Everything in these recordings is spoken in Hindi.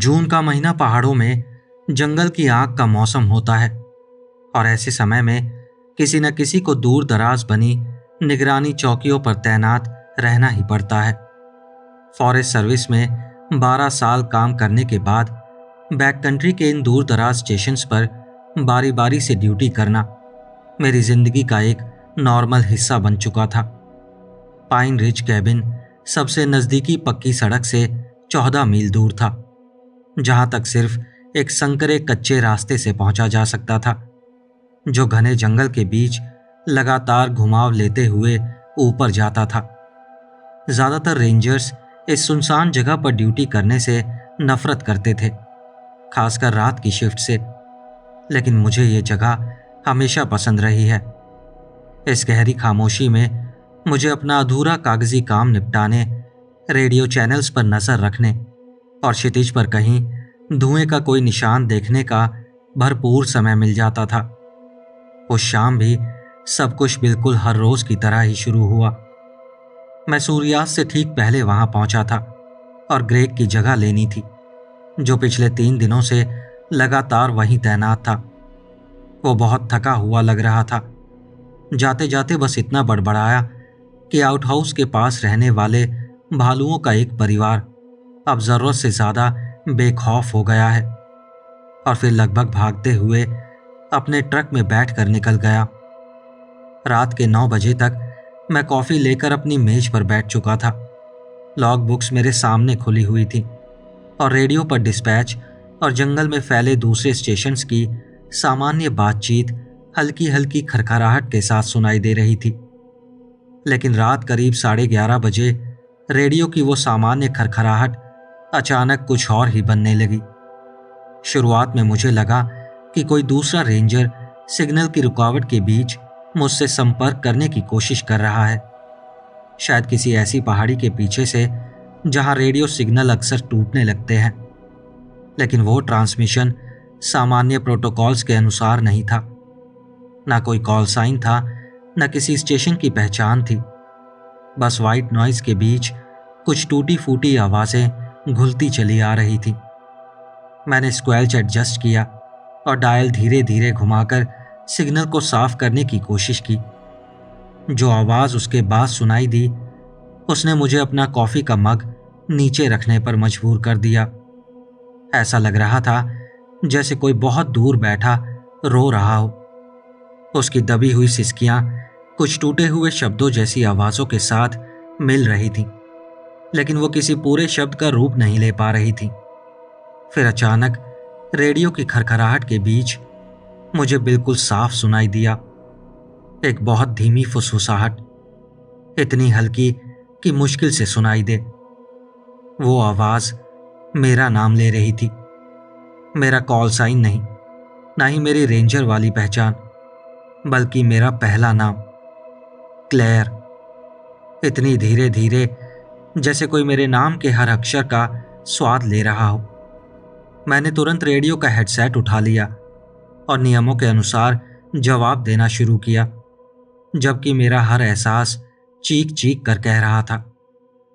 जून का महीना पहाड़ों में जंगल की आग का मौसम होता है और ऐसे समय में किसी न किसी को दूर दराज बनी निगरानी चौकियों पर तैनात रहना ही पड़ता है। फॉरेस्ट सर्विस में 12 साल काम करने के बाद बैक कंट्री के इन दूर दराज स्टेशंस पर बारी बारी से ड्यूटी करना मेरी जिंदगी का एक नॉर्मल हिस्सा बन चुका था। पाइन रिज कैबिन सबसे नज़दीकी पक्की सड़क से 14 मील दूर था, जहां तक सिर्फ एक संकरे कच्चे रास्ते से पहुंचा जा सकता था, जो घने जंगल के बीच लगातार घुमाव लेते हुए ऊपर जाता था। ज्यादातर रेंजर्स इस सुनसान जगह पर ड्यूटी करने से नफरत करते थे, खासकर रात की शिफ्ट से, लेकिन मुझे ये जगह हमेशा पसंद रही है। इस गहरी खामोशी में मुझे अपना अधूरा कागजी काम निपटाने, रेडियो चैनल्स पर नजर रखने और क्षितिज पर कहीं धुएं का कोई निशान देखने का भरपूर समय मिल जाता था। उस शाम भी सब कुछ बिल्कुल हर रोज की तरह ही शुरू हुआ। मैं सूर्यास्त से ठीक पहले वहां पहुंचा था और ग्रेग की जगह लेनी थी, जो पिछले 3 दिनों से लगातार वहीं तैनात था। वो बहुत थका हुआ लग रहा था। जाते जाते बस इतना बड़बड़ाया कि आउटहाउस के पास रहने वाले भालुओं का एक परिवार अब जरूरत से ज्यादा बेखौफ हो गया है, और फिर लगभग भागते हुए अपने ट्रक में बैठकर निकल गया। रात के 9 बजे तक मैं कॉफी लेकर अपनी मेज पर बैठ चुका था। लॉग बुक्स मेरे सामने खुली हुई थी और रेडियो पर डिस्पैच और जंगल में फैले दूसरे स्टेशंस की सामान्य बातचीत हल्की हल्की खरखराहट के साथ सुनाई दे रही थी। लेकिन रात करीब 11:30 बजे रेडियो की वो सामान्य खरखराहट अचानक कुछ और ही बनने लगी। शुरुआत में मुझे लगा कि कोई दूसरा रेंजर सिग्नल की रुकावट के बीच मुझसे संपर्क करने की कोशिश कर रहा है, शायद किसी ऐसी पहाड़ी के पीछे से जहां रेडियो सिग्नल अक्सर टूटने लगते हैं। लेकिन वो ट्रांसमिशन सामान्य प्रोटोकॉल्स के अनुसार नहीं था। ना कोई कॉल साइन था, न किसी स्टेशन की पहचान थी। बस वाइट नॉइज के बीच कुछ टूटी फूटी आवाजें घुलती चली आ रही थी। मैंने स्क्वेल्च एडजस्ट किया और डायल धीरे धीरे घुमाकर सिग्नल को साफ करने की कोशिश की। जो आवाज उसके बाद सुनाई दी, उसने मुझे अपना कॉफी का मग नीचे रखने पर मजबूर कर दिया। ऐसा लग रहा था जैसे कोई बहुत दूर बैठा रो रहा हो। उसकी दबी हुई सिसकियां कुछ टूटे हुए शब्दों जैसी आवाजों के साथ मिल रही थी, लेकिन वो किसी पूरे शब्द का रूप नहीं ले पा रही थी। फिर अचानक रेडियो की खरखराहट के बीच मुझे बिल्कुल साफ सुनाई दिया एक बहुत धीमी फुसफुसाहट, इतनी हल्की कि मुश्किल से सुनाई दे। वो आवाज मेरा नाम ले रही थी। मेरा कॉल साइन नहीं, ना ही मेरी रेंजर वाली पहचान, बल्कि मेरा पहला नाम, क्लेयर। इतनी धीरे धीरे जैसे कोई मेरे नाम के हर अक्षर का स्वाद ले रहा हो। मैंने तुरंत रेडियो का हेडसेट उठा लिया और नियमों के अनुसार जवाब देना शुरू किया, जबकि मेरा हर एहसास चीख चीख कर कह रहा था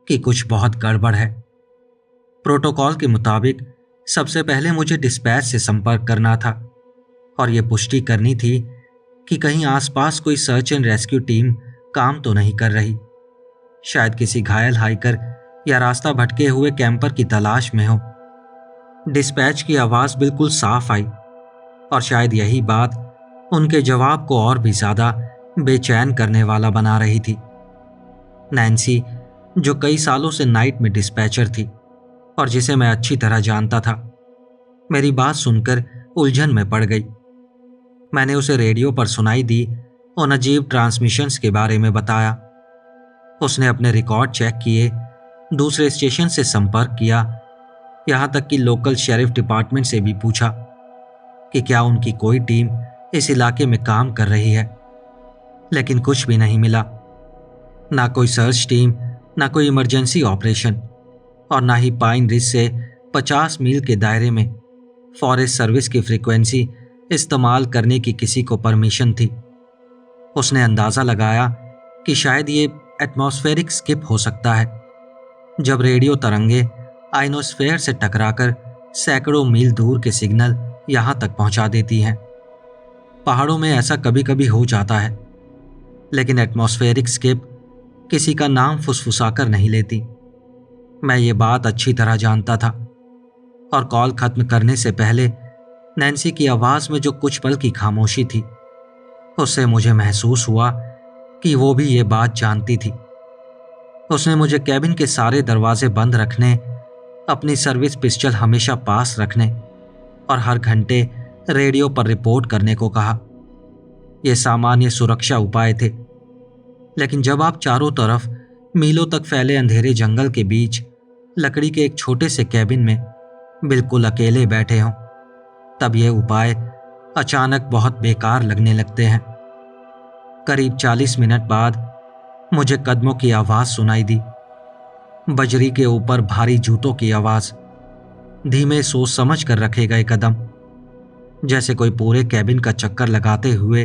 कि कुछ बहुत गड़बड़ है। प्रोटोकॉल के मुताबिक सबसे पहले मुझे डिस्पैच से संपर्क करना था और यह पुष्टि करनी थी कि कहीं आसपास कोई सर्च एंड रेस्क्यू टीम काम तो नहीं कर रही। शायद किसी घायल हाइकर या रास्ता भटके हुए कैंपर की तलाश में हो। डिस्पैच की आवाज बिल्कुल साफ आई और शायद यही बात उनके जवाब को और भी ज्यादा बेचैन करने वाला बना रही थी। नैन्सी, जो कई सालों से नाइट में डिस्पैचर थी और जिसे मैं अच्छी तरह जानता था, मेरी बात सुनकर उलझन में पड़ गई। मैंने उसे रेडियो पर सुनाई दी उन अजीब ट्रांसमिशंस के बारे में बताया। उसने अपने रिकॉर्ड चेक किए, दूसरे स्टेशन से संपर्क किया, यहां तक कि लोकल शेरिफ डिपार्टमेंट से भी पूछा कि क्या उनकी कोई टीम इस इलाके में काम कर रही है। लेकिन कुछ भी नहीं मिला। ना कोई सर्च टीम, ना कोई इमरजेंसी ऑपरेशन, और ना ही पाइन रिज से 50 मील के दायरे में फॉरेस्ट सर्विस की फ्रीक्वेंसी इस्तेमाल करने की किसी को परमिशन थी। उसने अंदाजा लगाया कि शायद ये एटमॉस्फेरिक स्किप हो सकता है, जब रेडियो तरंगे आइनोस्फेयर से टकराकर सैकड़ों मील दूर के सिग्नल यहां तक पहुंचा देती हैं। पहाड़ों में ऐसा कभी कभी हो जाता है, लेकिन एटमॉस्फेरिक स्किप किसी का नाम फुसफुसाकर नहीं लेती। मैं ये बात अच्छी तरह जानता था, और कॉल खत्म करने से पहले नैन्सी की आवाज में जो कुछ पल की खामोशी थी, उससे मुझे महसूस हुआ कि वो भी ये बात जानती थी। उसने मुझे कैबिन के सारे दरवाजे बंद रखने, अपनी सर्विस पिस्टल हमेशा पास रखने और हर घंटे रेडियो पर रिपोर्ट करने को कहा। ये सामान्य सुरक्षा उपाय थे, लेकिन जब आप चारों तरफ मीलों तक फैले अंधेरे जंगल के बीच लकड़ी के एक छोटे से कैबिन में बिल्कुल अकेले बैठे हों, तब ये उपाय अचानक बहुत बेकार लगने लगते हैं। करीब 40 मिनट बाद मुझे कदमों की आवाज सुनाई दी। बजरी के ऊपर भारी जूतों की आवाज, धीमे सोच समझ कर रखे गए कदम, जैसे कोई पूरे कैबिन का चक्कर लगाते हुए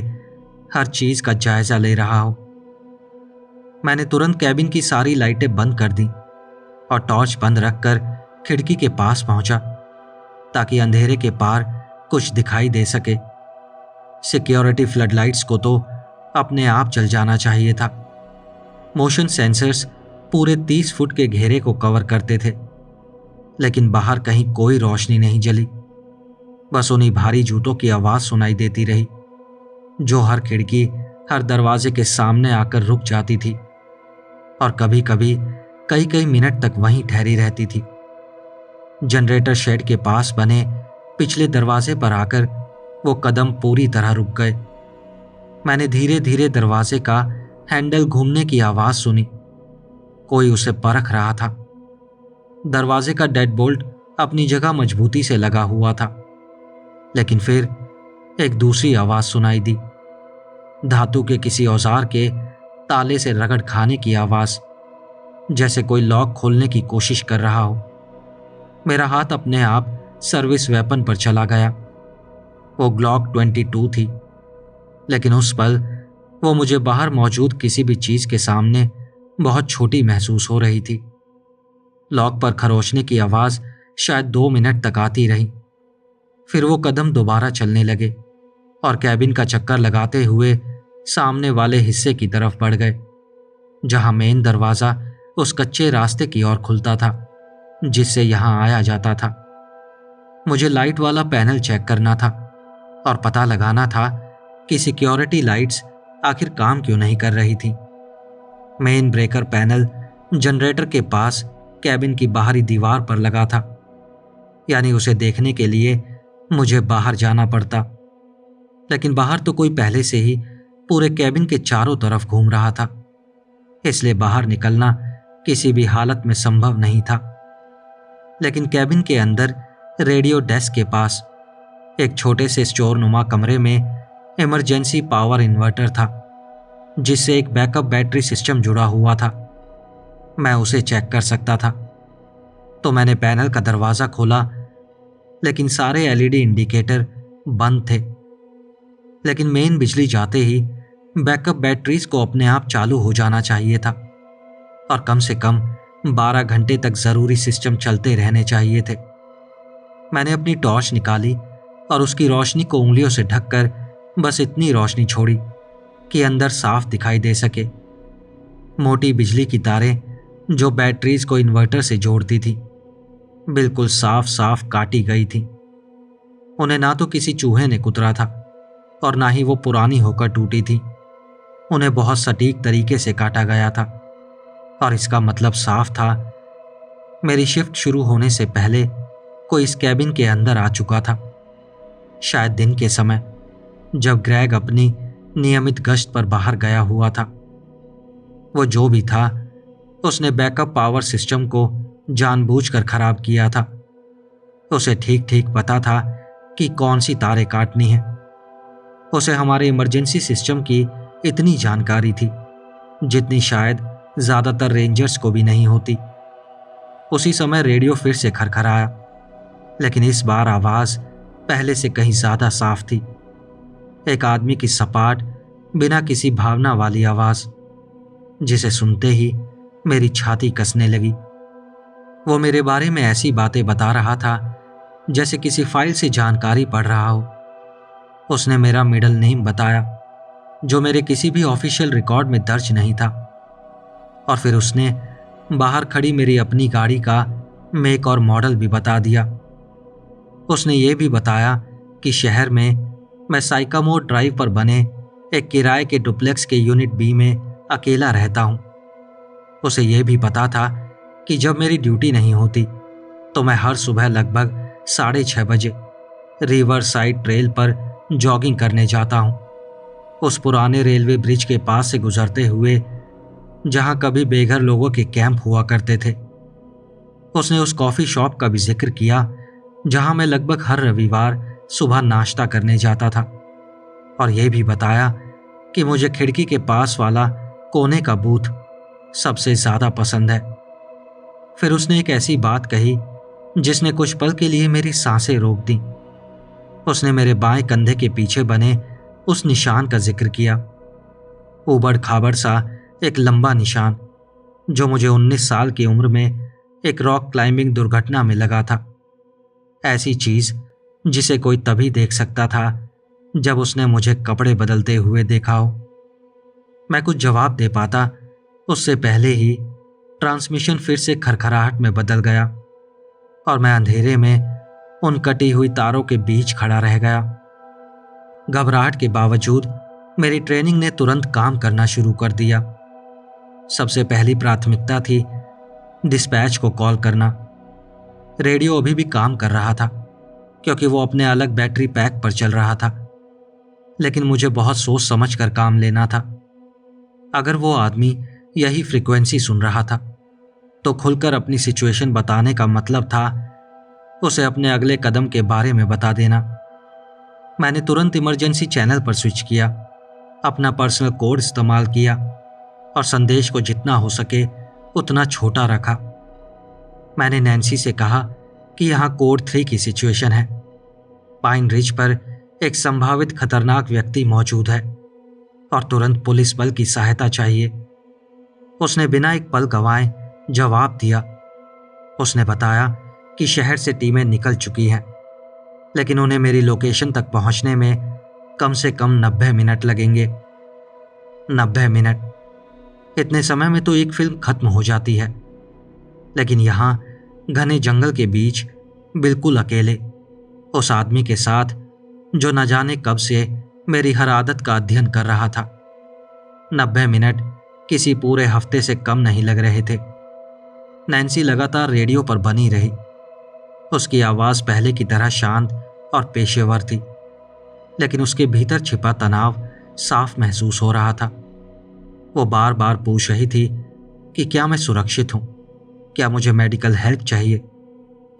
हर चीज का जायजा ले रहा हो। मैंने तुरंत कैबिन की सारी लाइटें बंद कर दी और टॉर्च बंद रखकर खिड़की के पास पहुंचा, ताकि अंधेरे के पार कुछ दिखाई दे सके। सिक्योरिटी फ्लडलाइट्स को तो अपने आप जल जाना चाहिए था। मोशन सेंसर्स पूरे 30 फुट के घेरे को कवर करते थे, लेकिन बाहर कहीं कोई रोशनी नहीं जली। बस उन्हीं भारी जूतों की आवाज सुनाई देती रही, जो हर खिड़की, हर दरवाजे के सामने आकर रुक जाती थी और कभी कभी कई कई मिनट तक वहीं ठहरी रहती थी। जनरेटर शेड के पास बने पिछले दरवाजे पर आकर वो कदम पूरी तरह रुक गए। मैंने धीरे धीरे दरवाजे का हैंडल घूमने की आवाज सुनी। कोई उसे परख रहा था। दरवाजे का डेड बोल्ट अपनी जगह मजबूती से लगा हुआ था, लेकिन फिर एक दूसरी आवाज सुनाई दी, धातु के किसी औजार के ताले से रगड़ खाने की आवाज, जैसे कोई लॉक खोलने की कोशिश कर रहा हो। मेरा हाथ अपने आप सर्विस वेपन पर चला गया। वो ग्लॉक 22 थी, लेकिन उस पल वो मुझे बाहर मौजूद किसी भी चीज के सामने बहुत छोटी महसूस हो रही थी। लॉक पर खरोचने की आवाज शायद 2 मिनट तक आती रही। फिर वो कदम दोबारा चलने लगे और कैबिन का चक्कर लगाते हुए सामने वाले हिस्से की तरफ बढ़ गए, जहां मेन दरवाजा उस कच्चे रास्ते की ओर खुलता था जिससे यहां आया जाता था। मुझे लाइट वाला पैनल चेक करना था और पता लगाना था कि सिक्योरिटी लाइट्स आखिर काम क्यों नहीं कर रही थी। मेन ब्रेकर पैनल जनरेटर के पास कैबिन की बाहरी दीवार पर लगा था, यानी उसे देखने के लिए मुझे बाहर जाना पड़ता। लेकिन बाहर तो कोई पहले से ही पूरे कैबिन के चारों तरफ घूम रहा था, इसलिए बाहर निकलना किसी भी हालत में संभव नहीं था। लेकिन कैबिन के अंदर रेडियो डेस्क के पास एक छोटे से स्टोर नुमा कमरे में इमरजेंसी पावर इन्वर्टर था, जिससे एक बैकअप बैटरी सिस्टम जुड़ा हुआ था। मैं उसे चेक कर सकता था। तो मैंने पैनल का दरवाजा खोला, लेकिन सारे एलईडी इंडिकेटर बंद थे। लेकिन मेन बिजली जाते ही बैकअप बैटरीज को अपने आप चालू हो जाना चाहिए था और कम से कम 12 घंटे तक जरूरी सिस्टम चलते रहने चाहिए थे। मैंने अपनी टॉर्च निकाली और उसकी रोशनी को उंगलियों से ढककर बस इतनी रोशनी छोड़ी कि अंदर साफ दिखाई दे सके। मोटी बिजली की तारें जो बैटरीज को इन्वर्टर से जोड़ती थी, बिल्कुल साफ साफ काटी गई थी। उन्हें ना तो किसी चूहे ने कुतरा था और ना ही वो पुरानी होकर टूटी थी। उन्हें बहुत सटीक तरीके से काटा गया था और इसका मतलब साफ था, मेरी शिफ्ट शुरू होने से पहले कोई इस कैबिन के अंदर आ चुका था। शायद दिन के समय, जब ग्रेग अपनी नियमित गश्त पर बाहर गया हुआ था। वो जो भी था, उसने बैकअप पावर सिस्टम को जानबूझकर खराब किया था। उसे ठीक ठीक पता था कि कौन सी तारें काटनी है। उसे हमारे इमरजेंसी सिस्टम की इतनी जानकारी थी जितनी शायद ज्यादातर रेंजर्स को भी नहीं होती। उसी समय रेडियो फिर से खरखराया, लेकिन इस बार आवाज पहले से कहीं ज्यादा साफ थी। एक आदमी की सपाट, बिना किसी भावना वाली आवाज, जिसे सुनते ही मेरी छाती कसने लगी। वो मेरे बारे में ऐसी बातें बता रहा था जैसे किसी फाइल से जानकारी पढ़ रहा हो। उसने मेरा मिडिल नेम बताया, जो मेरे किसी भी ऑफिशियल रिकॉर्ड में दर्ज नहीं था। और फिर उसने बाहर खड़ी मेरी अपनी गाड़ी का मेक और मॉडल भी बता दिया। उसने ये भी बताया कि शहर में मैं साइकामोर ड्राइव पर बने एक किराए के डुप्लेक्स के यूनिट बी में अकेला रहता हूँ। उसे यह भी पता था कि जब मेरी ड्यूटी नहीं होती तो मैं हर सुबह लगभग 6:30 बजे रिवर साइड ट्रेल पर जॉगिंग करने जाता हूँ, उस पुराने रेलवे ब्रिज के पास से गुजरते हुए जहाँ कभी बेघर लोगों के कैंप हुआ करते थे। उसने उस कॉफ़ी शॉप का भी जिक्र किया जहाँ मैं लगभग हर रविवार सुबह नाश्ता करने जाता था, और यह भी बताया कि मुझे खिड़की के पास वाला कोने का बूथ सबसे ज़्यादा पसंद है। फिर उसने एक ऐसी बात कही जिसने कुछ पल के लिए मेरी सांसें रोक दी। उसने मेरे बाएं कंधे के पीछे बने उस निशान का जिक्र किया, ऊबड़ खाबड़ सा एक लंबा निशान जो मुझे 19 साल की उम्र में एक रॉक क्लाइंबिंग दुर्घटना में लगा था। ऐसी चीज जिसे कोई तभी देख सकता था जब उसने मुझे कपड़े बदलते हुए देखा हो। मैं कुछ जवाब दे पाता उससे पहले ही ट्रांसमिशन फिर से खरखराहट में बदल गया और मैं अंधेरे में उन कटी हुई तारों के बीच खड़ा रह गया। घबराहट के बावजूद मेरी ट्रेनिंग ने तुरंत काम करना शुरू कर दिया। सबसे पहली प्राथमिकता थी डिस्पैच को कॉल करना। रेडियो अभी भी काम कर रहा था क्योंकि वो अपने अलग बैटरी पैक पर चल रहा था, लेकिन मुझे बहुत सोच समझ कर काम लेना था। अगर वो आदमी यही फ्रीक्वेंसी सुन रहा था तो खुलकर अपनी सिचुएशन बताने का मतलब था उसे अपने अगले कदम के बारे में बता देना। मैंने तुरंत इमरजेंसी चैनल पर स्विच किया, अपना पर्सनल कोड इस्तेमाल किया और संदेश को जितना हो सके उतना छोटा रखा। मैंने नैन्सी से कहा कि यहाँ कोड 3 की सिचुएशन है। पाइन रिज पर एक संभावित खतरनाक व्यक्ति मौजूद है और तुरंत पुलिस बल की सहायता चाहिए। उसने बिना एक पल गंवाए जवाब दिया। उसने बताया कि शहर से टीमें निकल चुकी हैं, लेकिन उन्हें मेरी लोकेशन तक पहुंचने में कम से कम 90 मिनट लगेंगे। 90 मिनट! इतने समय में तो एक फिल्म खत्म हो जाती है, लेकिन यहाँ घने जंगल के बीच बिल्कुल अकेले उस आदमी के साथ जो न जाने कब से मेरी हर आदत का अध्ययन कर रहा था। 90 मिनट किसी पूरे हफ्ते से कम नहीं लग रहे थे। नैन्सी लगातार रेडियो पर बनी रही। उसकी आवाज़ पहले की तरह शांत और पेशेवर थी, लेकिन उसके भीतर छिपा तनाव साफ महसूस हो रहा था। वो बार बार पूछ रही थी कि क्या मैं सुरक्षित हूँ, क्या मुझे मेडिकल हेल्प चाहिए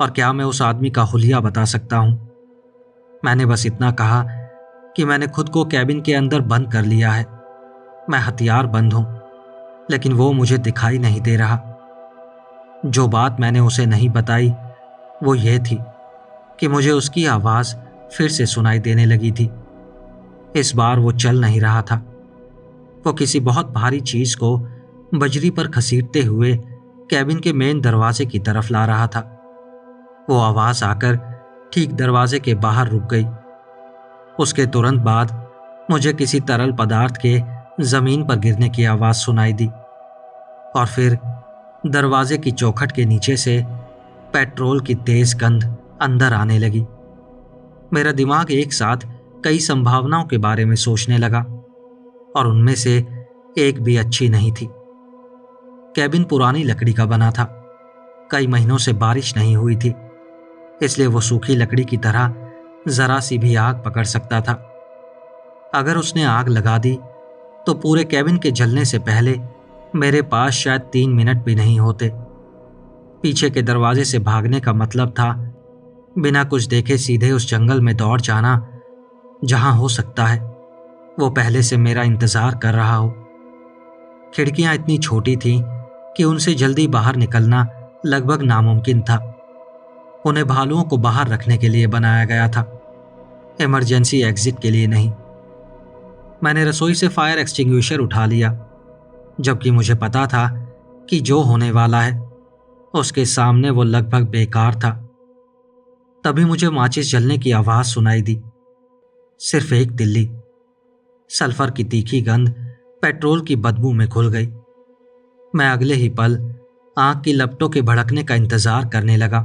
और क्या मैं उस आदमी का हुलिया बता सकता हूँ। मैंने बस इतना कहा कि मैंने खुद को कैबिन के अंदर बंद कर लिया है, मैं हथियार बंद हूँ, लेकिन वो मुझे दिखाई नहीं दे रहा। जो बात मैंने उसे नहीं बताई वो ये थी कि मुझे उसकी आवाज़ फिर से सुनाई देने लगी थी। इस बार वो चल नहीं रहा था। वो किसी बहुत भारी चीज़ को बजरी पर घसीटते हुए कैबिन के मेन दरवाजे की तरफ ला रहा था। वो आवाज़ आकर ठीक दरवाजे के बाहर रुक गई। उसके तुरंत बाद मुझे किसी तरल पदार्थ के ज़मीन पर गिरने की आवाज़ सुनाई दी और फिर दरवाजे की चौखट के नीचे से पेट्रोल की तेज गंध अंदर आने लगी। मेरा दिमाग एक साथ कई संभावनाओं के बारे में सोचने लगा और उनमें से एक भी अच्छी नहीं थी। कैबिन पुरानी लकड़ी का बना था। कई महीनों से बारिश नहीं हुई थी, इसलिए वो सूखी लकड़ी की तरह जरा सी भी आग पकड़ सकता था। अगर उसने आग लगा दी तो पूरे कैबिन के जलने से पहले मेरे पास शायद 3 मिनट भी नहीं होते। पीछे के दरवाजे से भागने का मतलब था बिना कुछ देखे सीधे उस जंगल में दौड़ जाना जहां हो सकता है वो पहले से मेरा इंतजार कर रहा हो। खिड़कियां इतनी छोटी थीं कि उनसे जल्दी बाहर निकलना लगभग नामुमकिन था। उन्हें भालुओं को बाहर रखने के लिए बनाया गया था, इमरजेंसी एग्जिट के लिए नहीं। मैंने रसोई से फायर एक्सटिंग्विशर उठा लिया, जबकि मुझे पता था कि जो होने वाला है उसके सामने वो लगभग बेकार था। तभी मुझे माचिस जलने की आवाज सुनाई दी। सिर्फ एक तिल्ली। सल्फर की तीखी गंध पेट्रोल की बदबू में घुल गई। मैं अगले ही पल आग की लपटों के भड़कने का इंतजार करने लगा,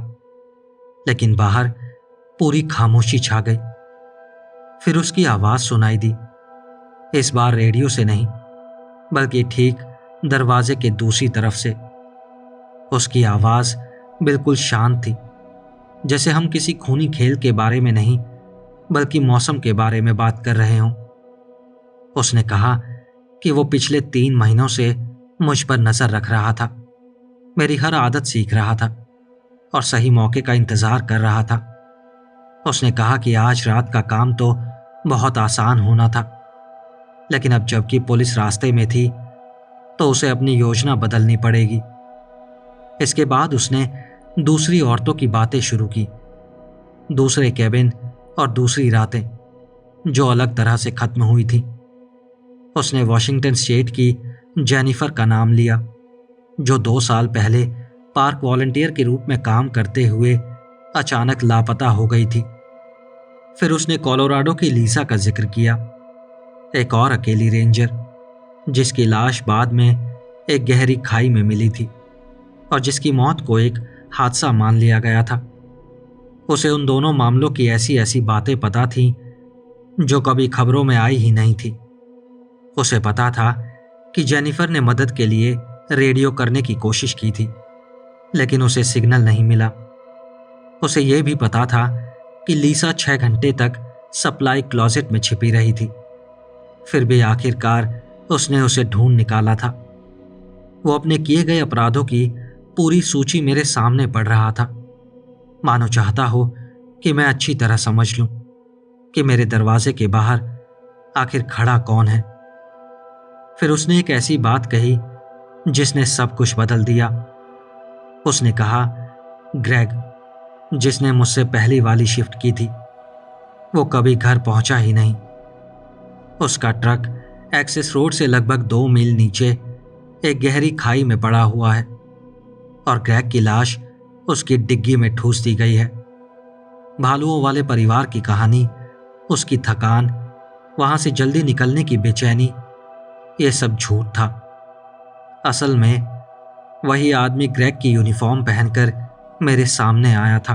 लेकिन बाहर पूरी खामोशी छा गई। फिर उसकी आवाज सुनाई दी, इस बार रेडियो से नहीं, बल्कि ठीक दरवाजे के दूसरी तरफ से। उसकी आवाज बिल्कुल शांत थी, जैसे हम किसी खूनी खेल के बारे में नहीं, बल्कि मौसम के बारे में बात कर रहे हों। उसने कहा कि वो पिछले 3 महीनों से मुझ पर नजर रख रहा था, मेरी हर आदत सीख रहा था और सही मौके का इंतजार कर रहा था। उसने कहा कि आज रात का काम तो बहुत आसान होना था, लेकिन अब जबकि पुलिस रास्ते में थी तो उसे अपनी योजना बदलनी पड़ेगी। इसके बाद उसने दूसरी औरतों की बातें शुरू की, दूसरे कैबिन और दूसरी रातें जो अलग तरह से खत्म हुई थी। उसने वॉशिंगटन स्टेट की जेनिफर का नाम लिया, जो 2 साल पहले पार्क वॉलंटियर के रूप में काम करते हुए अचानक लापता हो गई थी। फिर उसने कोलोराडो की लीसा का जिक्र किया, एक और अकेली रेंजर जिसकी लाश बाद में एक गहरी खाई में मिली थी और जिसकी मौत को एक हादसा मान लिया गया था। उसे उन दोनों मामलों की ऐसी ऐसी बातें पता थीं जो कभी खबरों में आई ही नहीं थी। उसे पता था कि जेनिफर ने मदद के लिए रेडियो करने की कोशिश की थी, लेकिन उसे सिग्नल नहीं मिला। उसे यह भी पता था कि लीसा 6 घंटे तक सप्लाई क्लोजेट में छिपी रही थी। फिर भी आखिरकार उसने उसे ढूंढ निकाला था। वो अपने किए गए अपराधों की पूरी सूची मेरे सामने पड़ रहा था, मानो चाहता हो कि मैं अच्छी तरह समझ लूं कि मेरे दरवाजे के बाहर आखिर खड़ा कौन है। फिर उसने एक ऐसी बात कही जिसने सब कुछ बदल दिया। उसने कहा, ग्रेग, जिसने मुझसे पहली वाली शिफ्ट की थी, वो कभी घर पहुंचा ही नहीं। उसका ट्रक एक्सेस रोड से लगभग 2 मील नीचे एक गहरी खाई में पड़ा हुआ है और ग्रेग की लाश उसकी डिग्गी में ठूस दी गई है। भालुओं वाले परिवार की कहानी, उसकी थकान, वहां से जल्दी निकलने की बेचैनी, ये सब झूठ था। असल में वही आदमी ग्रेग की यूनिफॉर्म पहनकर मेरे सामने आया था।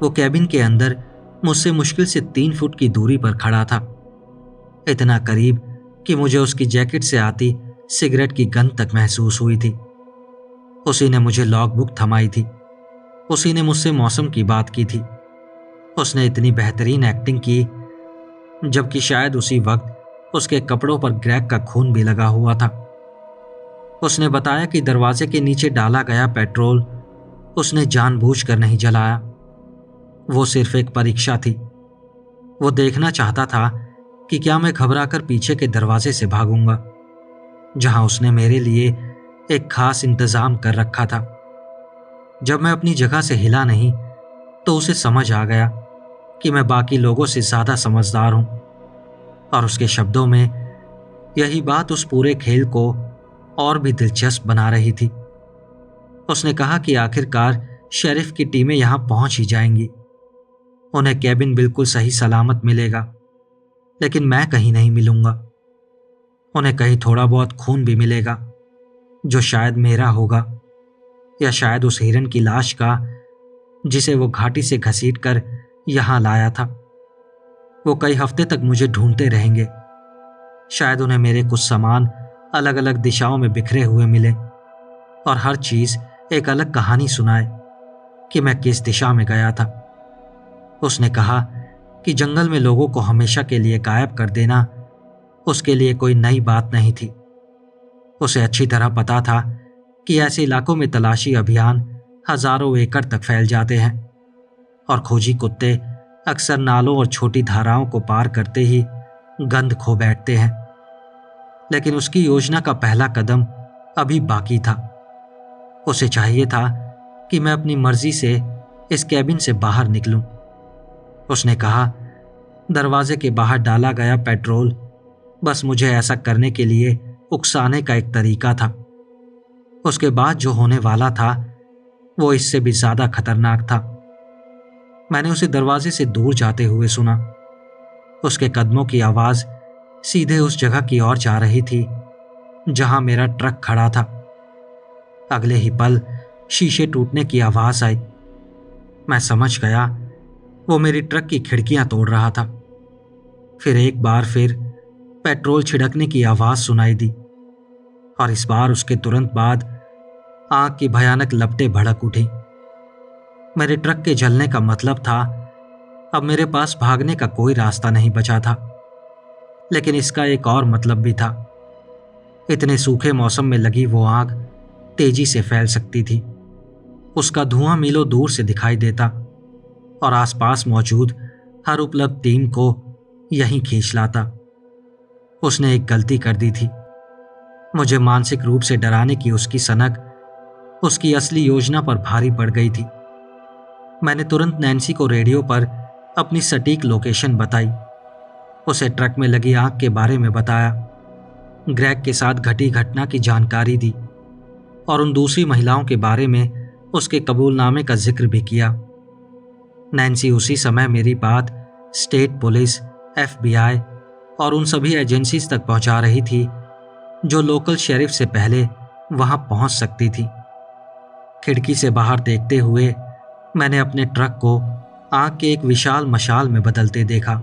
वो कैबिन के अंदर मुझसे मुश्किल से 3 फुट की दूरी पर खड़ा था, इतना करीब कि मुझे उसकी जैकेट से आती सिगरेट की गंध तक महसूस हुई थी। उसी ने मुझे लॉग बुक थमाई थी, उसी ने मुझसे मौसम की बात की थी। उसने इतनी बेहतरीन एक्टिंग की, जबकि शायद उसी वक्त उसके कपड़ों पर ग्रेग का खून भी लगा हुआ था। उसने बताया कि दरवाजे के नीचे डाला गया पेट्रोल उसने जानबूझकर नहीं जलाया, वो सिर्फ एक परीक्षा थी। वो देखना चाहता था कि क्या मैं घबराकर पीछे के दरवाजे से भागूंगा, जहां उसने मेरे लिए एक खास इंतजाम कर रखा था। जब मैं अपनी जगह से हिला नहीं तो उसे समझ आ गया कि मैं बाकी लोगों से ज्यादा समझदार हूं, और उसके शब्दों में यही बात उस पूरे खेल को और भी दिलचस्प बना रही थी। उसने कहा कि आखिरकार शेरिफ की टीमें यहां पहुंच ही जाएंगी, उन्हें कैबिन बिल्कुल सही सलामत मिलेगा, लेकिन मैं कहीं नहीं मिलूंगा। उन्हें कहीं थोड़ा बहुत खून भी मिलेगा, जो शायद मेरा होगा, या शायद उस हिरन की लाश का जिसे वो घाटी से घसीटकर यहां लाया था। वो कई हफ्ते तक मुझे ढूंढते रहेंगे। शायद उन्हें मेरे कुछ सामान अलग अलग दिशाओं में बिखरे हुए मिले और हर चीज एक अलग कहानी सुनाए कि मैं किस दिशा में गया था। उसने कहा कि जंगल में लोगों को हमेशा के लिए गायब कर देना उसके लिए कोई नई बात नहीं थी। उसे अच्छी तरह पता था कि ऐसे इलाकों में तलाशी अभियान हजारों एकड़ तक फैल जाते हैं और खोजी कुत्ते अक्सर नालों और छोटी धाराओं को पार करते ही गंध खो बैठते हैं। लेकिन उसकी योजना का पहला कदम अभी बाकी था। उसे चाहिए था कि मैं अपनी मर्जी से इस कैबिन से बाहर निकलूं। उसने कहा, दरवाजे के बाहर डाला गया पेट्रोल बस मुझे ऐसा करने के लिए उकसाने का एक तरीका था। उसके बाद जो होने वाला था वो इससे भी ज्यादा खतरनाक था। मैंने उसे दरवाजे से दूर जाते हुए सुना। उसके कदमों की आवाज सीधे उस जगह की ओर जा रही थी जहां मेरा ट्रक खड़ा था। अगले ही पल शीशे टूटने की आवाज आई। मैं समझ गया वो मेरी ट्रक की खिड़कियां तोड़ रहा था। फिर एक बार फिर पेट्रोल छिड़कने की आवाज सुनाई दी और इस बार उसके तुरंत बाद आग की भयानक लपटें भड़क उठी। मेरे ट्रक के जलने का मतलब था अब मेरे पास भागने का कोई रास्ता नहीं बचा था। लेकिन इसका एक और मतलब भी था। इतने सूखे मौसम में लगी वो आग तेजी से फैल सकती थी। उसका धुआं मीलों दूर से दिखाई देता और आसपास मौजूद हर उपलब्ध टीम को यहीं खींच लाता। उसने एक गलती कर दी थी। मुझे मानसिक रूप से डराने की उसकी सनक उसकी असली योजना पर भारी पड़ गई थी। मैंने तुरंत नैन्सी को रेडियो पर अपनी सटीक लोकेशन बताई, उसे ट्रक में लगी आग के बारे में बताया, ग्रेग के साथ घटी घटना की जानकारी दी और उन दूसरी महिलाओं के बारे में उसके कबूलनामे का जिक्र भी किया। नैन्सी उसी समय मेरी बात स्टेट पुलिस, FBI और उन सभी एजेंसीज तक पहुंचा रही थी जो लोकल शेरिफ से पहले वहां पहुंच सकती थी। खिड़की से बाहर देखते हुए मैंने अपने ट्रक को आग के एक विशाल मशाल में बदलते देखा।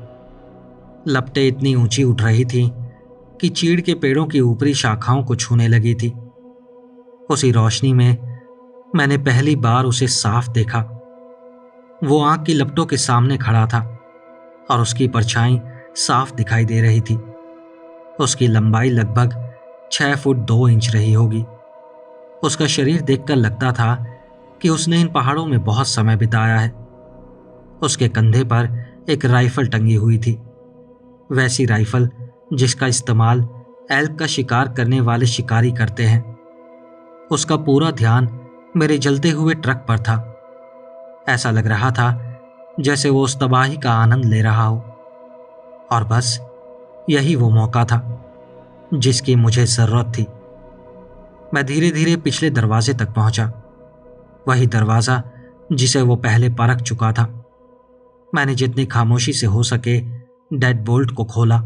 लपटें इतनी ऊंची उठ रही थीं कि चीड़ के पेड़ों की ऊपरी शाखाओं को छूने लगी थी। उसी रोशनी में मैंने पहली बार उसे साफ देखा। वो आग की लपटों के सामने खड़ा था और उसकी परछाई साफ दिखाई दे रही थी। उसकी लंबाई लगभग 6 फुट 2 इंच रही होगी। उसका शरीर देखकर लगता था कि उसने इन पहाड़ों में बहुत समय बिताया है। उसके कंधे पर एक राइफल टंगी हुई थी, वैसी राइफल जिसका इस्तेमाल एल्क का शिकार करने वाले शिकारी करते हैं। उसका पूरा ध्यान मेरे जलते हुए ट्रक पर था। ऐसा लग रहा था जैसे वो उस तबाही का आनंद ले रहा हो। और बस यही वो मौका था जिसकी मुझे जरूरत थी। मैं धीरे धीरे पिछले दरवाजे तक पहुंचा, वही दरवाजा जिसे वो पहले परख चुका था। मैंने जितनी खामोशी से हो सके डेड बोल्ट को खोला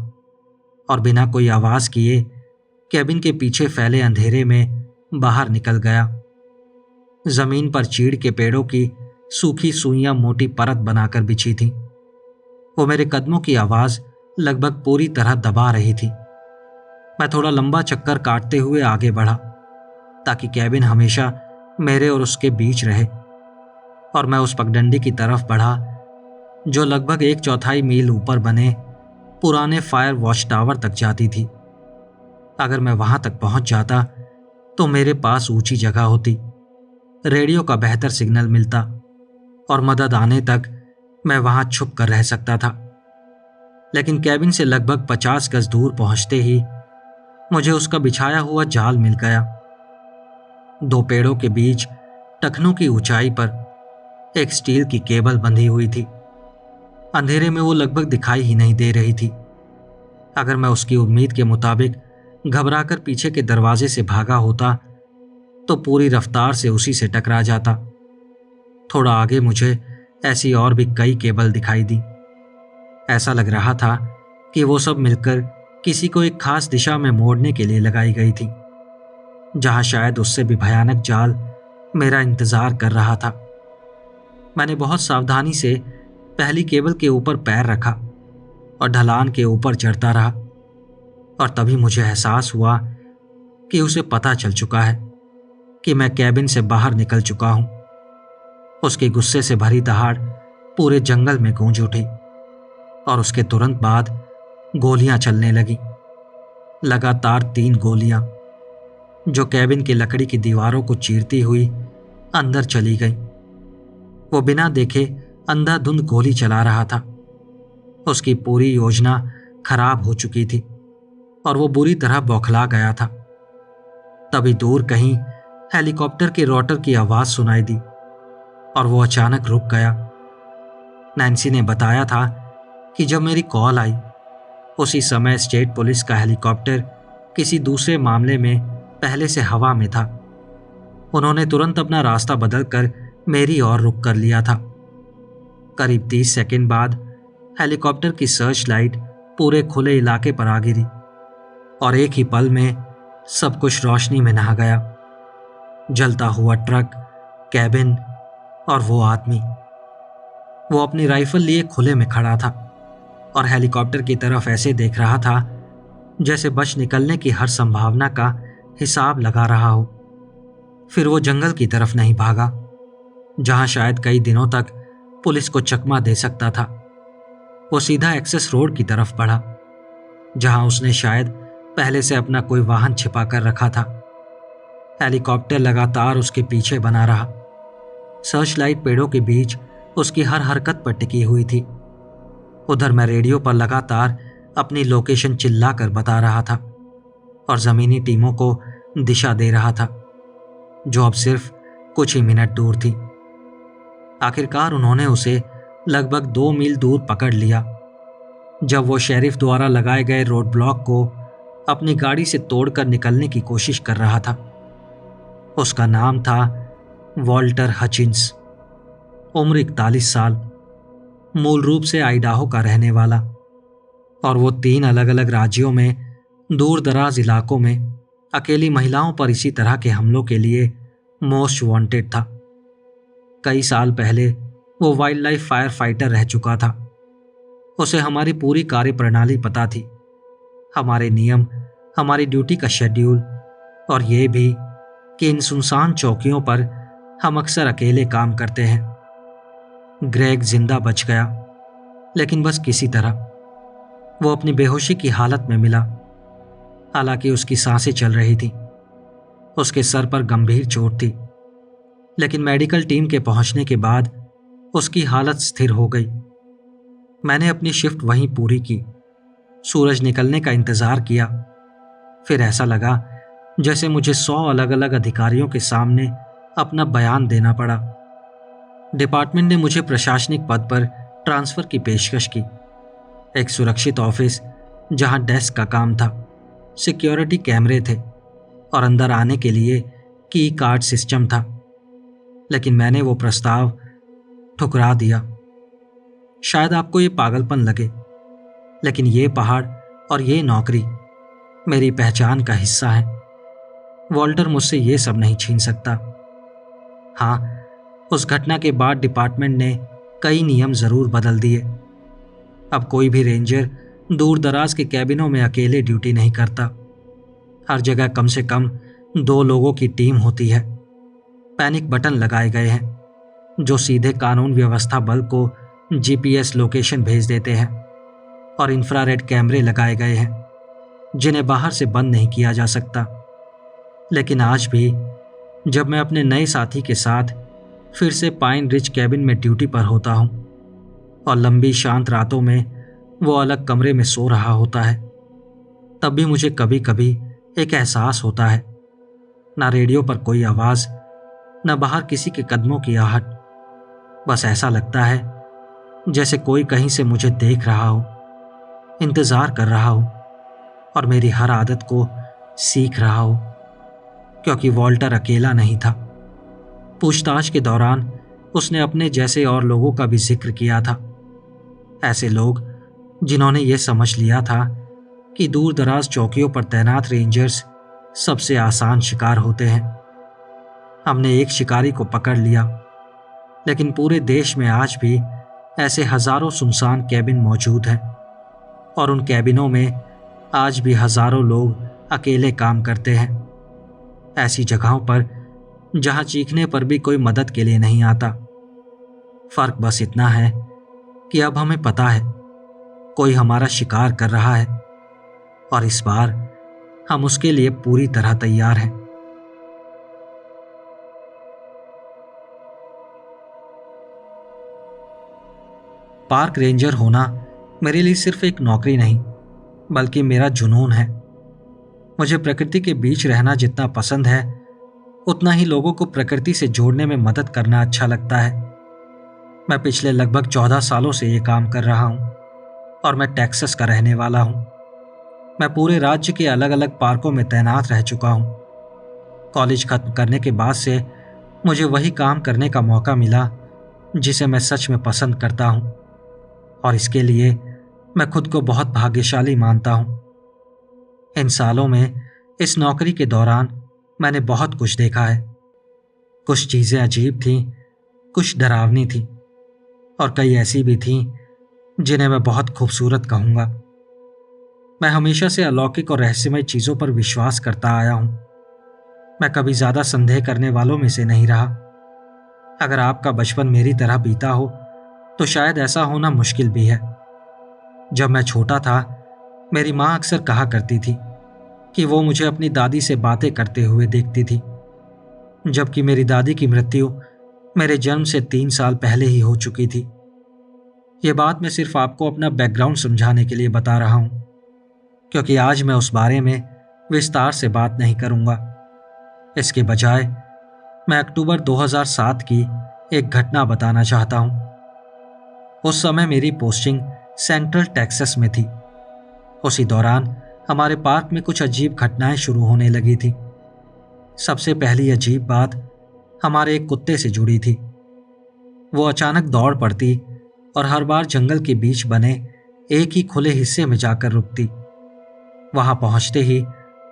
और बिना कोई आवाज किए कैबिन के पीछे फैले अंधेरे में बाहर निकल गया। जमीन पर चीड़ के पेड़ों की सूखी सुइयां मोटी परत बनाकर बिछी थीं। वो मेरे कदमों की आवाज लगभग पूरी तरह दबा रही थी। मैं थोड़ा लंबा चक्कर काटते हुए आगे बढ़ा ताकि कैबिन हमेशा मेरे और उसके बीच रहे, और मैं उस पगडंडी की तरफ बढ़ा जो लगभग 1/4 मील ऊपर बने पुराने फायर वॉच टावर तक जाती थी। अगर मैं वहां तक पहुंच जाता तो मेरे पास ऊंची जगह होती, रेडियो का बेहतर सिग्नल मिलता और मदद आने तक मैं वहां छुप कर रह सकता था। लेकिन कैबिन से लगभग 50 गज दूर पहुंचते ही मुझे उसका बिछाया हुआ जाल मिल गया। 2 पेड़ों के बीच टखनों की ऊंचाई पर एक स्टील की केबल बंधी हुई थी। अंधेरे में वो लगभग दिखाई ही नहीं दे रही थी। अगर मैं उसकी उम्मीद के मुताबिक घबराकर पीछे के दरवाजे से भागा होता तो पूरी रफ्तार से उसी से टकरा जाता। थोड़ा आगे मुझे ऐसी और भी कई केबल दिखाई दी। ऐसा लग रहा था कि वो सब मिलकर किसी को एक खास दिशा में मोड़ने के लिए लगाई गई थी, जहां शायद उससे भी भयानक जाल मेरा इंतजार कर रहा था। मैंने बहुत सावधानी से पहली केबल के ऊपर पैर रखा और ढलान के ऊपर चढ़ता रहा, और तभी मुझे एहसास हुआ कि उसे पता चल चुका है कि मैं कैबिन से बाहर निकल चुका हूं। उसके गुस्से से भरी दहाड़ पूरे जंगल में गूंज उठी और उसके तुरंत बाद गोलियां चलने लगी, लगातार 3 गोलियां जो कैबिन की लकड़ी की दीवारों को चीरती हुई अंदर चली गई। वो बिना देखे अंधाधुंध गोली चला रहा था। उसकी पूरी योजना खराब हो चुकी थी और वो बुरी तरह बौखला गया था। तभी दूर कहीं हेलीकॉप्टर के रोटर की आवाज सुनाई दी और वो अचानक रुक गया। नैन्सी ने बताया था कि जब मेरी कॉल आई उसी समय स्टेट पुलिस का हेलीकॉप्टर किसी दूसरे मामले में पहले से हवा में था। उन्होंने तुरंत अपना रास्ता बदलकर मेरी ओर रुख कर लिया था। करीब 30 सेकंड बाद हेलीकॉप्टर की सर्च लाइट पूरे खुले इलाके पर आ गिरी और एक ही पल में सब कुछ रोशनी में नहा गया। जलता हुआ ट्रक, कैबिन और वो आदमी। वो अपनी राइफल लिए खुले में खड़ा था और हेलीकॉप्टर की तरफ ऐसे देख रहा था जैसे बच निकलने की हर संभावना का हिसाब लगा रहा हो। फिर वो जंगल की तरफ नहीं भागा, जहां शायद कई दिनों तक पुलिस को चकमा दे सकता था। वो सीधा एक्सेस रोड की तरफ बढ़ा, जहां उसने शायद पहले से अपना कोई वाहन छिपा कर रखा था। हेलीकॉप्टर लगातार उसके पीछे बना रहा। सर्च लाइट पेड़ों के बीच उसकी हर हरकत पर टिकी हुई थी। उधर मैं रेडियो पर लगातार अपनी लोकेशन चिल्लाकर बता रहा था और जमीनी टीमों को दिशा दे रहा था, जो अब सिर्फ कुछ ही मिनट दूर थी। आखिरकार उन्होंने उसे लगभग 2 मील दूर पकड़ लिया, जब वो शेरिफ द्वारा लगाए गए रोड ब्लॉक को अपनी गाड़ी से तोड़कर निकलने की कोशिश कर रहा था। उसका नाम था वॉल्टर हचिंस, उम्र 41 साल, मूल रूप से आइडाहो का रहने वाला, और वो 3 अलग अलग राज्यों में दूर दराज इलाकों में अकेली महिलाओं पर इसी तरह के हमलों के लिए मोस्ट वांटेड था। कई साल पहले वो वाइल्ड लाइफ फायर फाइटर रह चुका था। उसे हमारी पूरी कार्यप्रणाली पता थी, हमारे नियम, हमारी ड्यूटी का शेड्यूल, और ये भी कि इन सुनसान चौकियों पर हम अक्सर अकेले काम करते हैं। ग्रेग जिंदा बच गया, लेकिन बस किसी तरह। वो अपनी बेहोशी की हालत में मिला, हालांकि उसकी सांसें चल रही थी। उसके सर पर गंभीर चोट थी, लेकिन मेडिकल टीम के पहुंचने के बाद उसकी हालत स्थिर हो गई। मैंने अपनी शिफ्ट वहीं पूरी की, सूरज निकलने का इंतजार किया। फिर ऐसा लगा जैसे मुझे 100 अलग अलग अधिकारियों के सामने अपना बयान देना पड़ा। डिपार्टमेंट ने मुझे प्रशासनिक पद पर ट्रांसफर की पेशकश की। एक सुरक्षित ऑफिस जहां डेस्क का काम था, सिक्योरिटी कैमरे थे और अंदर आने के लिए की कार्ड सिस्टम था। लेकिन मैंने वो प्रस्ताव ठुकरा दिया। शायद आपको ये पागलपन लगे, लेकिन ये पहाड़ और ये नौकरी मेरी पहचान का हिस्सा है। वॉल्टर मुझसे ये सब नहीं छीन सकता। हाँ, उस घटना के बाद डिपार्टमेंट ने कई नियम जरूर बदल दिए। अब कोई भी रेंजर दूर दराज के कैबिनों में अकेले ड्यूटी नहीं करता। हर जगह कम से कम 2 लोगों की टीम होती है। पैनिक बटन लगाए गए हैं जो सीधे कानून व्यवस्था बल को जीपीएस लोकेशन भेज देते हैं, और इंफ्रारेड कैमरे लगाए गए हैं जिन्हें बाहर से बंद नहीं किया जा सकता। लेकिन आज भी जब मैं अपने नए साथी के साथ फिर से पाइन रिज कैबिन में ड्यूटी पर होता हूं और लंबी शांत रातों में वो अलग कमरे में सो रहा होता है, तब भी मुझे कभी कभी एक एहसास होता है। ना रेडियो पर कोई आवाज़, न बाहर किसी के कदमों की आहट। बस ऐसा लगता है जैसे कोई कहीं से मुझे देख रहा हो, इंतज़ार कर रहा हो और मेरी हर आदत को सीख रहा हो। क्योंकि वॉल्टर अकेला नहीं था। पूछताछ के दौरान उसने अपने जैसे और लोगों का भी जिक्र किया था। ऐसे लोग जिन्होंने ये समझ लिया था कि दूर दराज चौकियों पर तैनात रेंजर्स सबसे आसान शिकार होते हैं। हमने एक शिकारी को पकड़ लिया, लेकिन पूरे देश में आज भी ऐसे हजारों सुनसान कैबिन मौजूद हैं, और उन कैबिनों में आज भी हजारों लोग अकेले काम करते हैं। ऐसी जगहों पर जहां चीखने पर भी कोई मदद के लिए नहीं आता। फर्क बस इतना है कि अब हमें पता है कोई हमारा शिकार कर रहा है, और इस बार हम उसके लिए पूरी तरह तैयार हैं। पार्क रेंजर होना मेरे लिए सिर्फ एक नौकरी नहीं, बल्कि मेरा जुनून है। मुझे प्रकृति के बीच रहना जितना पसंद है, उतना ही लोगों को प्रकृति से जोड़ने में मदद करना अच्छा लगता है। मैं पिछले लगभग 14 सालों से ये काम कर रहा हूँ, और मैं टेक्सास का रहने वाला हूँ। मैं पूरे राज्य के अलग अलग पार्कों में तैनात रह चुका हूँ। कॉलेज खत्म करने के बाद से मुझे वही काम करने का मौका मिला जिसे मैं सच में पसंद करता हूं, और इसके लिए मैं खुद को बहुत भाग्यशाली मानता हूं। इन सालों में इस नौकरी के दौरान मैंने बहुत कुछ देखा है। कुछ चीजें अजीब थीं, कुछ डरावनी थीं, और कई ऐसी भी थीं जिन्हें मैं बहुत खूबसूरत कहूंगा। मैं हमेशा से अलौकिक और रहस्यमय चीजों पर विश्वास करता आया हूं। मैं कभी ज्यादा संदेह करने वालों में से नहीं रहा। अगर आपका बचपन मेरी तरह बीता हो तो शायद ऐसा होना मुश्किल भी है। जब मैं छोटा था, मेरी माँ अक्सर कहा करती थी कि वो मुझे अपनी दादी से बातें करते हुए देखती थी, जबकि मेरी दादी की मृत्यु मेरे जन्म से 3 साल पहले ही हो चुकी थी। ये बात मैं सिर्फ आपको अपना बैकग्राउंड समझाने के लिए बता रहा हूं, क्योंकि आज मैं उस बारे में विस्तार से बात नहीं करूंगा। इसके बजाय मैं अक्टूबर 2007 की एक घटना बताना चाहता हूं। उस समय मेरी पोस्टिंग सेंट्रल टेक्सास में थी। उसी दौरान हमारे पार्क में कुछ अजीब घटनाएं शुरू होने लगी थी। सबसे पहली अजीब बात हमारे एक कुत्ते से जुड़ी थी। वो अचानक दौड़ पड़ती और हर बार जंगल के बीच बने एक ही खुले हिस्से में जाकर रुकती। वहां पहुंचते ही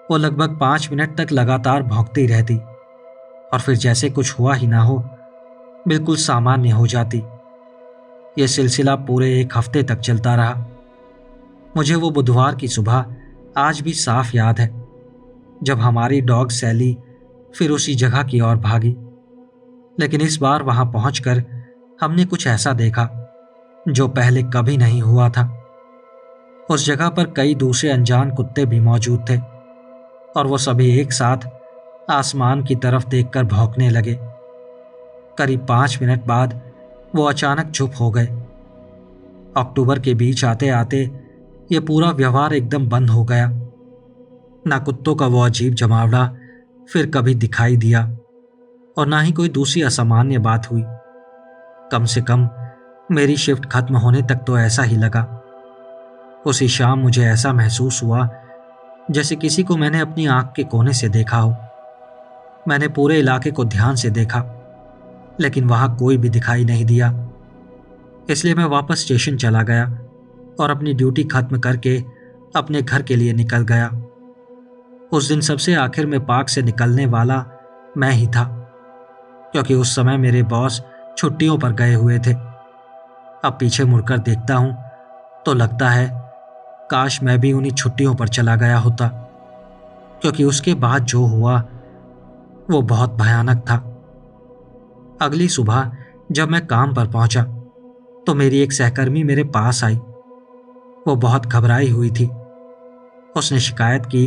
वो लगभग 5 मिनट तक लगातार भौंकती रहती, और फिर जैसे कुछ हुआ ही ना हो, बिल्कुल सामान्य हो जाती। यह सिलसिला पूरे 1 हफ्ते तक चलता रहा। मुझे वो बुधवार की सुबह आज भी साफ याद है, जब हमारी डॉग सैली फिर उसी जगह की ओर भागी। लेकिन इस बार वहां पहुंचकर हमने कुछ ऐसा देखा जो पहले कभी नहीं हुआ था। उस जगह पर कई दूसरे अनजान कुत्ते भी मौजूद थे, और वो सभी एक साथ आसमान की तरफ देखकर भौंकने लगे। करीब 5 मिनट बाद वो अचानक चुप हो गए। अक्टूबर के बीच आते आते ये पूरा व्यवहार एकदम बंद हो गया। ना कुत्तों का वो अजीब जमावड़ा फिर कभी दिखाई दिया, और ना ही कोई दूसरी असामान्य बात हुई। कम से कम मेरी शिफ्ट खत्म होने तक तो ऐसा ही लगा। उसी शाम मुझे ऐसा महसूस हुआ जैसे किसी को मैंने अपनी आंख के कोने से देखा हो। मैंने पूरे इलाके को ध्यान से देखा, लेकिन वहां कोई भी दिखाई नहीं दिया। इसलिए मैं वापस स्टेशन चला गया और अपनी ड्यूटी खत्म करके अपने घर के लिए निकल गया। उस दिन सबसे आखिर में पार्क से निकलने वाला मैं ही था, क्योंकि उस समय मेरे बॉस छुट्टियों पर गए हुए थे। अब पीछे मुड़कर देखता हूं तो लगता है काश मैं भी उन्हीं छुट्टियों पर चला गया होता, क्योंकि उसके बाद जो हुआ वो बहुत भयानक था। अगली सुबह जब मैं काम पर पहुंचा तो मेरी एक सहकर्मी मेरे पास आई। वो बहुत घबराई हुई थी। उसने शिकायत की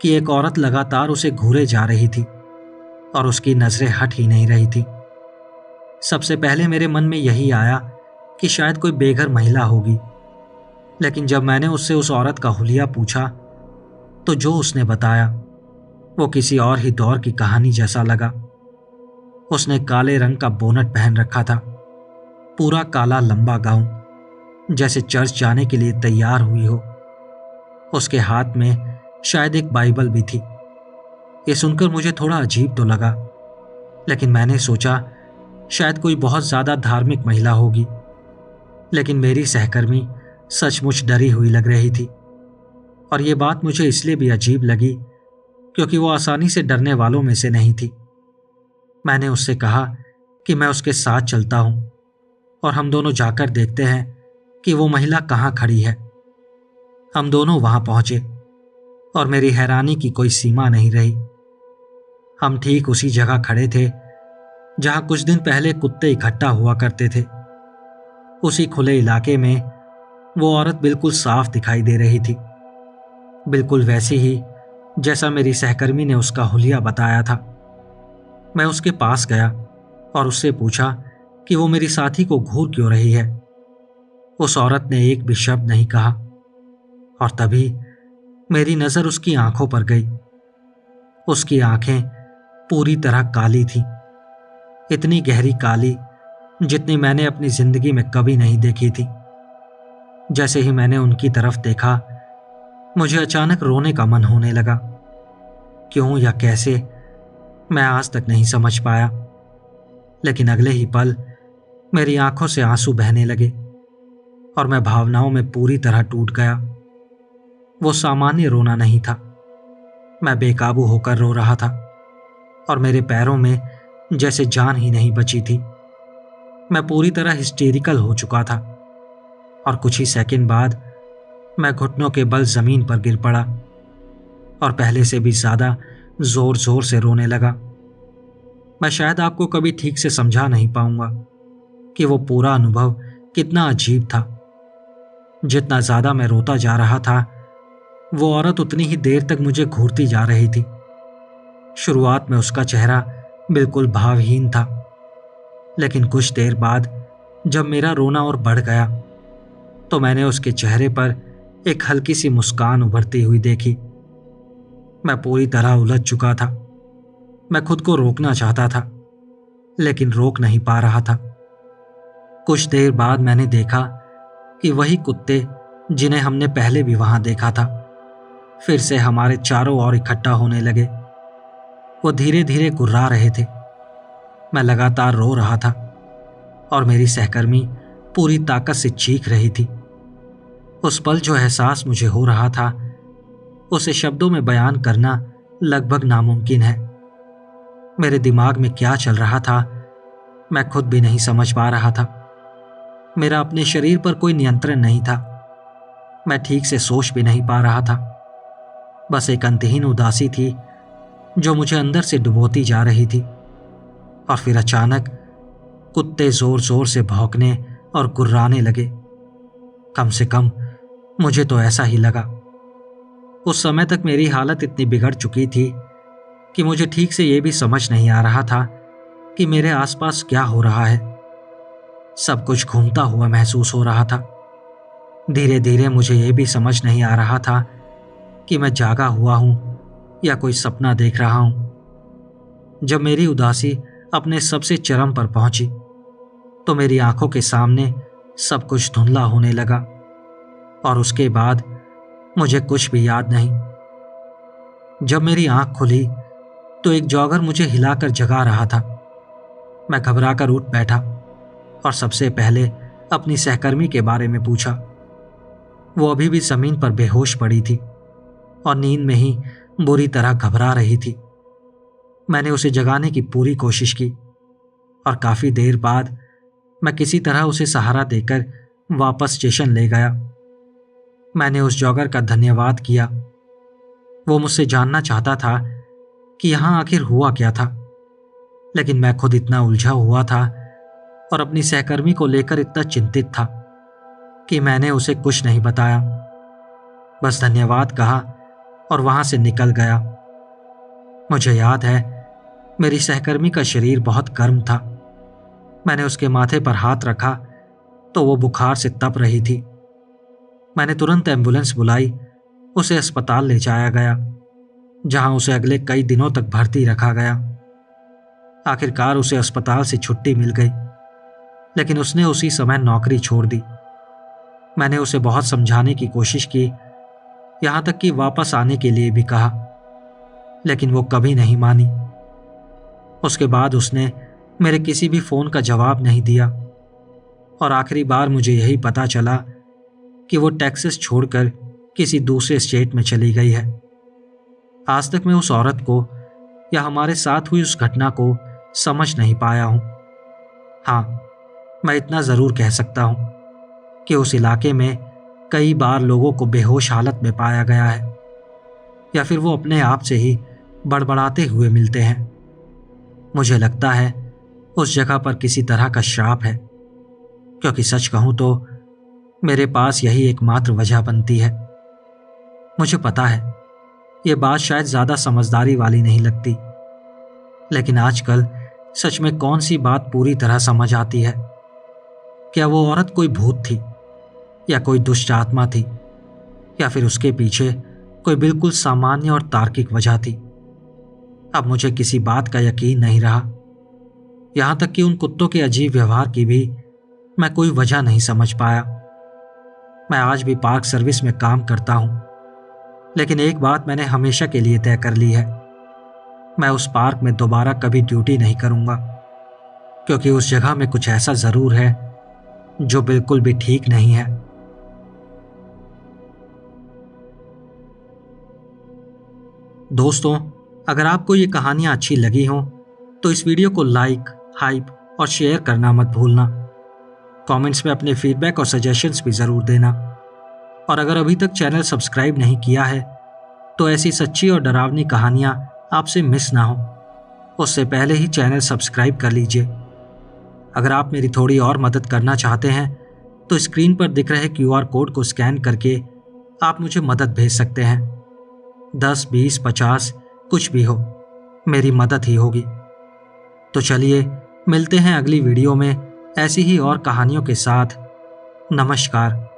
कि एक औरत लगातार उसे घूरे जा रही थी और उसकी नजरें हट ही नहीं रही थी। सबसे पहले मेरे मन में यही आया कि शायद कोई बेघर महिला होगी, लेकिन जब मैंने उससे उस औरत का हुलिया पूछा तो जो उसने बताया वो किसी और ही दौर की कहानी जैसा लगा। उसने काले रंग का बोनट पहन रखा था, पूरा काला लंबा गाउन, जैसे चर्च जाने के लिए तैयार हुई हो। उसके हाथ में शायद एक बाइबल भी थी। ये सुनकर मुझे थोड़ा अजीब तो लगा, लेकिन मैंने सोचा शायद कोई बहुत ज्यादा धार्मिक महिला होगी। लेकिन मेरी सहकर्मी सचमुच डरी हुई लग रही थी, और ये बात मुझे इसलिए भी अजीब लगी क्योंकि वो आसानी से डरने वालों में से नहीं थी। मैंने उससे कहा कि मैं उसके साथ चलता हूं और हम दोनों जाकर देखते हैं कि वो महिला कहाँ खड़ी है। हम दोनों वहां पहुंचे और मेरी हैरानी की कोई सीमा नहीं रही। हम ठीक उसी जगह खड़े थे जहां कुछ दिन पहले कुत्ते इकट्ठा हुआ करते थे। उसी खुले इलाके में वो औरत बिल्कुल साफ दिखाई दे रही थी, बिल्कुल वैसी ही जैसा मेरी सहकर्मी ने उसका हुलिया बताया था। मैं उसके पास गया और उससे पूछा कि वो मेरी साथी को घूर क्यों रही है। उस औरत ने एक भी शब्द नहीं कहा, और तभी मेरी नजर उसकी आंखों पर गई। उसकी आंखें पूरी तरह काली थीं, इतनी गहरी काली जितनी मैंने अपनी जिंदगी में कभी नहीं देखी थी। जैसे ही मैंने उनकी तरफ देखा, मुझे अचानक रोने का मन होने लगा। क्यों या कैसे मैं आज तक नहीं समझ पाया, लेकिन अगले ही पल मेरी आंखों से आंसू बहने लगे और मैं भावनाओं में पूरी तरह टूट गया। वो सामान्य रोना नहीं था। मैं बेकाबू होकर रो रहा था और मेरे पैरों में जैसे जान ही नहीं बची थी। मैं पूरी तरह हिस्टेरिकल हो चुका था और कुछ ही सेकंड बाद मैं घुटनों के बल जमीन पर गिर पड़ा और पहले से भी ज्यादा जोर जोर से रोने लगा। मैं शायद आपको कभी ठीक से समझा नहीं पाऊंगा कि वो पूरा अनुभव कितना अजीब था। जितना ज्यादा मैं रोता जा रहा था, वो औरत उतनी ही देर तक मुझे घूरती जा रही थी। शुरुआत में उसका चेहरा बिल्कुल भावहीन था, लेकिन कुछ देर बाद जब मेरा रोना और बढ़ गया तो मैंने उसके चेहरे पर एक हल्की सी मुस्कान उभरती हुई देखी। मैं पूरी तरह उलझ चुका था। मैं खुद को रोकना चाहता था, लेकिन रोक नहीं पा रहा था। कुछ देर बाद मैंने देखा कि वही कुत्ते जिन्हें हमने पहले भी वहां देखा था, फिर से हमारे चारों ओर इकट्ठा होने लगे। वो धीरे धीरे गुर्रा रहे थे। मैं लगातार रो रहा था और मेरी सहकर्मी पूरी ताकत से चीख रही थी। उस पल जो एहसास मुझे हो रहा था, उसे शब्दों में बयान करना लगभग नामुमकिन है। मेरे दिमाग में क्या चल रहा था, मैं खुद भी नहीं समझ पा रहा था। मेरा अपने शरीर पर कोई नियंत्रण नहीं था। मैं ठीक से सोच भी नहीं पा रहा था। बस एक अंतहीन उदासी थी जो मुझे अंदर से डुबोती जा रही थी। और फिर अचानक कुत्ते जोर जोर से भौंकने और गुर्राने लगे। कम से कम मुझे तो ऐसा ही लगा। उस समय तक मेरी हालत इतनी बिगड़ चुकी थी कि मुझे ठीक से यह भी समझ नहीं आ रहा था कि मेरे आसपास क्या हो रहा है। सब कुछ घूमता हुआ महसूस हो रहा था। धीरे धीरे मुझे यह भी समझ नहीं आ रहा था कि मैं जागा हुआ हूं या कोई सपना देख रहा हूं। जब मेरी उदासी अपने सबसे चरम पर पहुंची तो मेरी आंखों के सामने सब कुछ धुंधला होने लगा और उसके बाद मुझे कुछ भी याद नहीं। जब मेरी आंख खुली तो एक जॉगर मुझे हिलाकर जगा रहा था। मैं घबराकर उठ बैठा और सबसे पहले अपनी सहकर्मी के बारे में पूछा। वो अभी भी जमीन पर बेहोश पड़ी थी और नींद में ही बुरी तरह घबरा रही थी। मैंने उसे जगाने की पूरी कोशिश की और काफी देर बाद मैं किसी तरह उसे सहारा देकर वापस स्टेशन ले गया। मैंने उस जॉगर का धन्यवाद किया। वो मुझसे जानना चाहता था कि यहां आखिर हुआ क्या था, लेकिन मैं खुद इतना उलझा हुआ था और अपनी सहकर्मी को लेकर इतना चिंतित था कि मैंने उसे कुछ नहीं बताया। बस धन्यवाद कहा और वहां से निकल गया। मुझे याद है, मेरी सहकर्मी का शरीर बहुत गर्म था। मैंने उसके माथे पर हाथ रखा तो वो बुखार से तप रही थी। मैंने तुरंत एम्बुलेंस बुलाई। उसे अस्पताल ले जाया गया, जहां उसे अगले कई दिनों तक भर्ती रखा गया। आखिरकार उसे अस्पताल से छुट्टी मिल गई, लेकिन उसने उसी समय नौकरी छोड़ दी। मैंने उसे बहुत समझाने की कोशिश की, यहां तक कि वापस आने के लिए भी कहा, लेकिन वो कभी नहीं मानी। उसके बाद उसने मेरे किसी भी फोन का जवाब नहीं दिया और आखिरी बार मुझे यही पता चला कि वो टेक्सास छोड़कर किसी दूसरे स्टेट में चली गई है। आज तक मैं उस औरत को या हमारे साथ हुई उस घटना को समझ नहीं पाया हूं। हाँ, मैं इतना जरूर कह सकता हूं कि उस इलाके में कई बार लोगों को बेहोश हालत में पाया गया है, या फिर वो अपने आप से ही बड़बड़ाते हुए मिलते हैं। मुझे लगता है उस जगह पर किसी तरह का श्राप है, क्योंकि सच कहूं तो मेरे पास यही एकमात्र वजह बनती है। मुझे पता है ये बात शायद ज्यादा समझदारी वाली नहीं लगती, लेकिन आजकल सच में कौन सी बात पूरी तरह समझ आती है। क्या वो औरत कोई भूत थी, या कोई दुष्ट आत्मा थी, या फिर उसके पीछे कोई बिल्कुल सामान्य और तार्किक वजह थी? अब मुझे किसी बात का यकीन नहीं रहा। यहां तक कि उन कुत्तों के अजीब व्यवहार की भी मैं कोई वजह नहीं समझ पाया। मैं आज भी पार्क सर्विस में काम करता हूं, लेकिन एक बात मैंने हमेशा के लिए तय कर ली है, मैं उस पार्क में दोबारा कभी ड्यूटी नहीं करूंगा। क्योंकि उस जगह में कुछ ऐसा जरूर है जो बिल्कुल भी ठीक नहीं है। दोस्तों, अगर आपको ये कहानियां अच्छी लगी हों तो इस वीडियो को लाइक, हाइप और शेयर करना मत भूलना। कमेंट्स में अपने फीडबैक और सजेशंस भी ज़रूर देना। और अगर अभी तक चैनल सब्सक्राइब नहीं किया है तो ऐसी सच्ची और डरावनी कहानियां आपसे मिस ना हो, उससे पहले ही चैनल सब्सक्राइब कर लीजिए। अगर आप मेरी थोड़ी और मदद करना चाहते हैं तो स्क्रीन पर दिख रहे QR कोड को स्कैन करके आप मुझे मदद भेज सकते हैं। 10, 20, 50 कुछ भी हो, मेरी मदद ही होगी। तो चलिए मिलते हैं अगली वीडियो में ऐसी ही और कहानियों के साथ। नमस्कार।